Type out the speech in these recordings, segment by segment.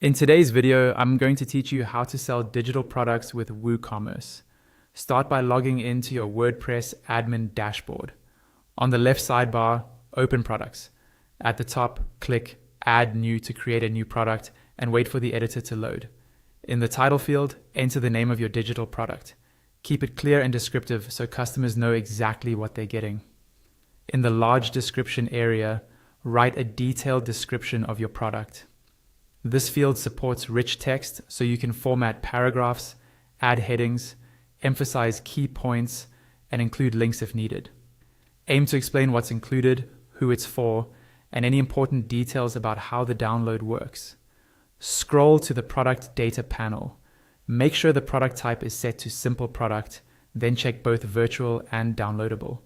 In today's video, I'm going to teach you how to sell digital products with WooCommerce. Start by logging into your WordPress admin dashboard. On the left sidebar, open products. At the top, click Add New to create a new product and wait for the editor to load. In the title field, enter the name of your digital product. Keep it clear and descriptive so customers know exactly what they're getting. In the large description area, write a detailed description of your product. This field supports rich text, so you can format paragraphs, add headings, emphasize key points, and include links if needed. Aim to explain what's included, who it's for, and any important details about how the download works. Scroll to the product data panel. Make sure the product type is set to simple product, then check both virtual and downloadable.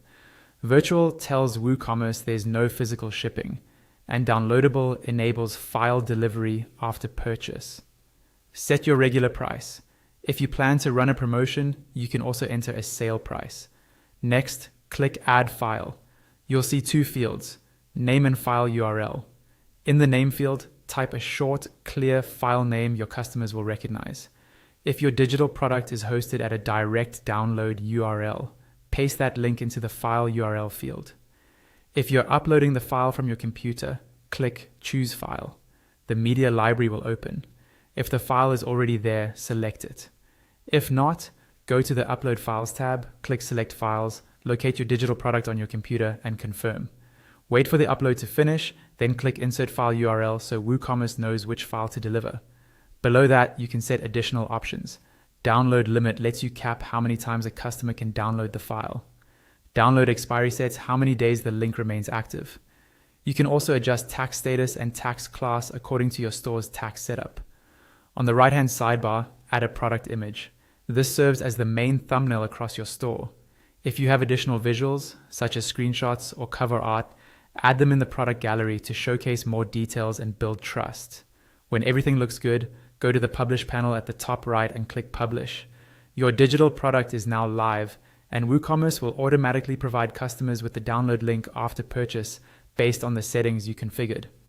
Virtual tells WooCommerce there's no physical shipping, and downloadable enables file delivery after purchase. Set your regular price. If you plan to run a promotion, you can also enter a sale price. Next, click Add File. You'll see two fields, name and file URL. In the name field, type a short, clear file name your customers will recognize. If your digital product is hosted at a direct download URL, paste that link into the file URL field. If you're uploading the file from your computer, click Choose File. The media library will open. If the file is already there, select it. If not, go to the Upload Files tab, click Select Files, locate your digital product on your computer, and confirm. Wait for the upload to finish, then click Insert File URL so WooCommerce knows which file to deliver. Below that, you can set additional options. Download limit lets you cap how many times a customer can download the file. Download expiry sets how many days the link remains active. You can also adjust tax status and tax class according to your store's tax setup. On the right-hand sidebar, add a product image. This serves as the main thumbnail across your store. If you have additional visuals, such as screenshots or cover art, add them in the product gallery to showcase more details and build trust. When everything looks good, go to the Publish panel at the top right and click Publish. Your digital product is now live, and WooCommerce will automatically provide customers with the download link after purchase based on the settings you configured.